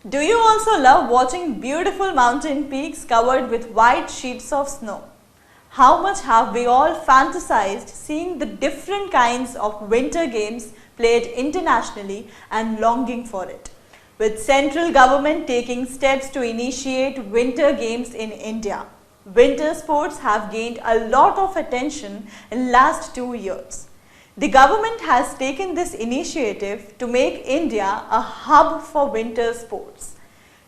Do you also love watching beautiful mountain peaks covered with white sheets of snow? How much have we all fantasized seeing the different kinds of winter games played internationally and longing for it? With central government taking steps to initiate winter games in India, winter sports have gained a lot of attention in last 2 years. The government has taken this initiative to make India a hub for winter sports.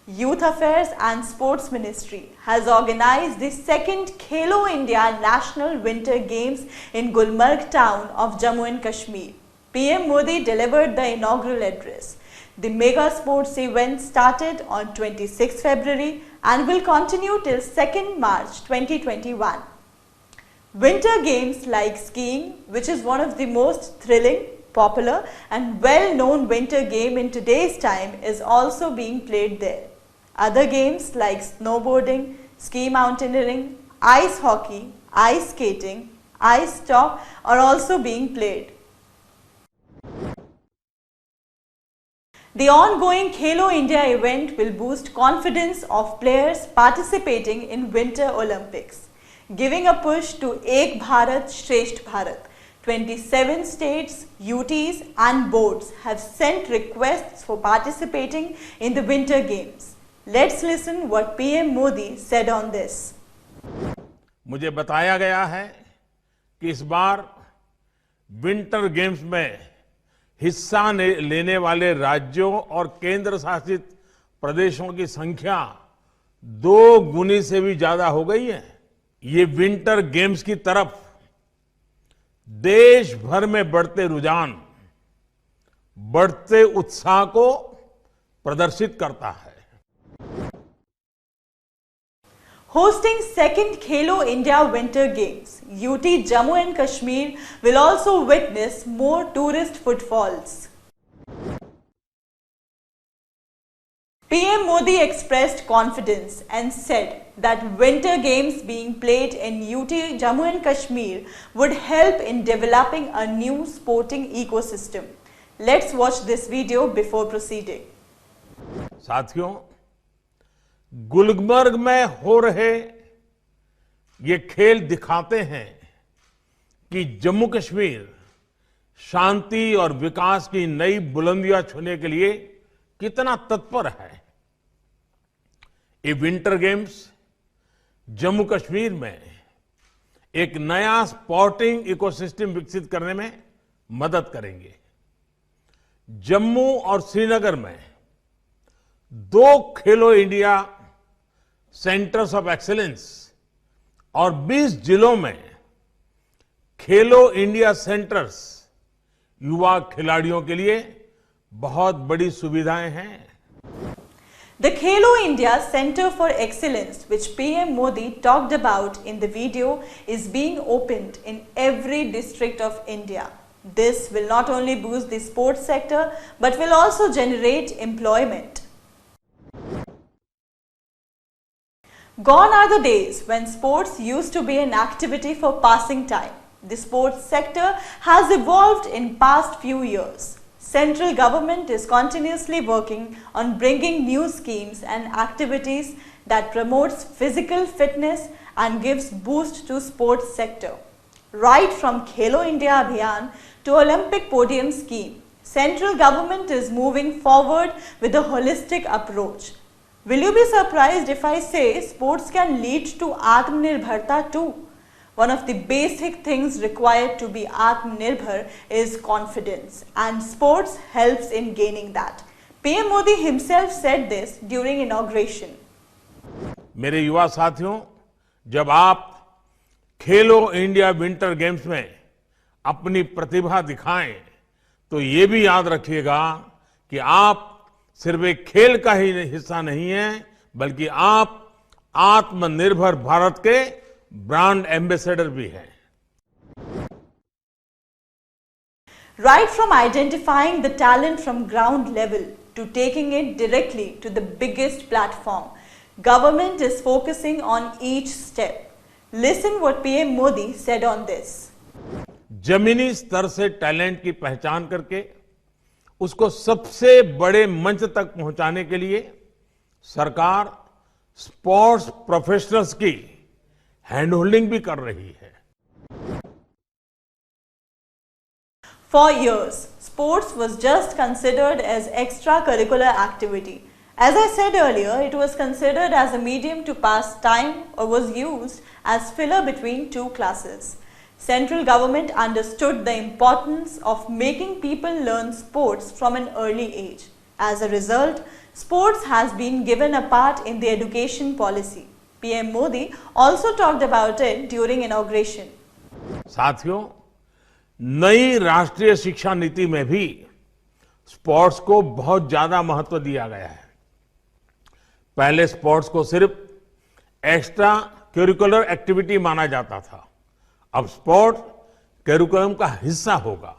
Youth Affairs and Sports Ministry has organized the second Khelo India National Winter Games in Gulmarg town of Jammu and Kashmir. PM Modi delivered the inaugural address. The mega sports event started on 26 February and will continue till 2nd March 2021. Winter games like skiing, which is one of the most thrilling, popular and well-known winter game in today's time, is also being played there. Other games like snowboarding, ski mountaineering, ice hockey, ice skating, ice stock are also being played. The ongoing Khelo India event will boost confidence of players participating in Winter Olympics, giving a push to Ek Bharat Shresth Bharat. 27 states, UTs and boards have sent requests for participating in the Winter Games. Let's listen what PM Modi said on this. मुझे बताया गया है कि इस बार winter games में हिस्सा लेने वाले राज्यों और केंद्र शासित प्रदेशों की संख्या 2 गुनी से भी ज्यादा हो गई है। ये विंटर गेम्स की तरफ देश भर में बढ़ते रुझान, बढ़ते उत्साह को प्रदर्शित करता है। Hosting second Khelo India Winter Games, UT Jammu and Kashmir will also witness more tourist footfalls. PM Modi expressed confidence and said that winter games being played in UT Jammu and Kashmir would help in developing a new sporting ecosystem. Let's watch this video before proceeding. साथियों, गुलमर्ग में हो रहे ये खेल दिखाते हैं कि जम्मू कश्मीर शांति और विकास की नई बुलंदियां छूने के लिए कितना तत्पर है। ये विंटर गेम्स जम्मू कश्मीर में एक नया स्पोर्टिंग इकोसिस्टम विकसित करने में मदद करेंगे। जम्मू और श्रीनगर में 2 खेलो इंडिया सेंटर्स ऑफ एक्सीलेंस और 20 जिलों में खेलो इंडिया सेंटर्स युवा खिलाड़ियों के लिए बहुत बड़ी सुविधाएं हैं। The Khelo India Center for Excellence, which PM Modi talked about in the video, is being opened in every district of India. This will not only boost the sports sector, but will also generate employment. Gone are the days when sports used to be an activity for passing time. The sports sector has evolved in past few years. Central government is continuously working on bringing new schemes and activities that promotes physical fitness and gives boost to sports sector. Right from Khelo India Abhiyan to Olympic Podium scheme, central government is moving forward with a holistic approach. Will you be surprised if I say sports can lead to Atmanirbharta too? One of the basic things required to be Atmanirbhar is confidence, and sports helps in gaining that. PM Modi himself said this during inauguration. मेरे युवा साथियों, जब आप खेलो India winter games में अपनी प्रतिभा दिखाएं, तो ये भी याद रखिएगा कि आप सिर्फ एक खेल का ही हिस्सा नहीं है, बल्कि आप आत्मनिर्भर भारत के ब्रांड एम्बेसडर भी हैं। Right from identifying the talent from ground level to taking it directly to the biggest platform, government is focusing on each step. Listen what PM Modi said on this. जमीनी स्तर से talent की पहचान करके उसको सबसे बड़े मंच तक पहुंचाने के लिए सरकार स्पोर्ट्स प्रोफेशनल्स की हैंड होल्डिंग भी कर रही है। For years, sports was just considered as extracurricular activity. As I said earlier, it was considered as a medium to pass time or was used as filler between two classes. Central government understood the importance of making people learn sports from an early age. As a result, sports has been given a part in the education policy. PM Modi also talked about it during inauguration. साथियों, नई राष्ट्रीय शिक्षा नीति में भी sports को बहुत ज्यादा महत्व दिया गया है। पहले स्पोर्ट्स को सिर्फ एक्स्ट्रा करिकुलर एक्टिविटी माना जाता था। अब स्पोर्ट्स करिकुलम का हिस्सा होगा।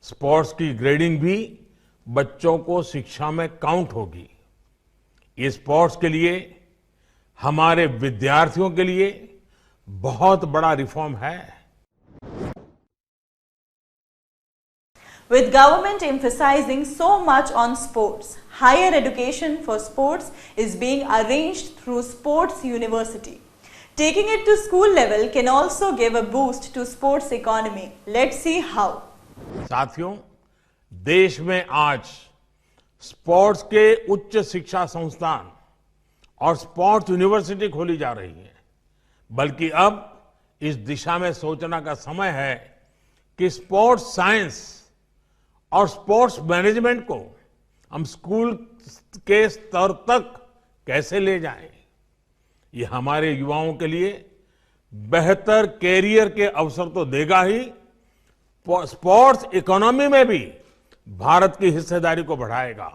स्पोर्ट्स की ग्रेडिंग भी बच्चों को शिक्षा में काउंट होगी। ये स्पोर्ट्स के लिए, हमारे विद्यार्थियों के लिए बहुत बड़ा रिफॉर्म है। With government emphasizing so much on sports, higher education for sports is being arranged through sports university. Taking it to school level can also give a boost to sports economy. Let's see how. साथियों, देश में आज sports के उच्च शिक्षा संस्थान और sports university खोली जा रही है। बल्कि अब इस दिशा में सोचना का समय है कि स्पोर्ट्स साइंस और स्पोर्ट्स मैनेजमेंट को हम स्कूल के स्तर तक कैसे ले जाएं। ये हमारे युवाओं के लिए बेहतर कैरियर के अवसर तो देगा ही, स्पोर्ट्स इकोनॉमी में भी भारत की हिस्सेदारी को बढ़ाएगा।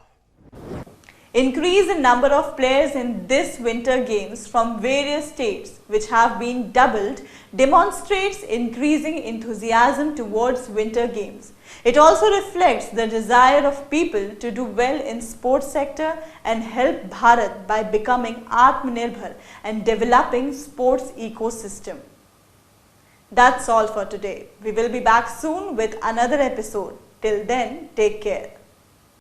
Increase in number of players in this winter games from various states, which have been doubled, demonstrates increasing enthusiasm towards winter games. It also reflects the desire of people to do well in sports sector and help Bharat by becoming Atmanirbhar and developing sports ecosystem. That's all for today. We will be back soon with another episode. Till then, take care.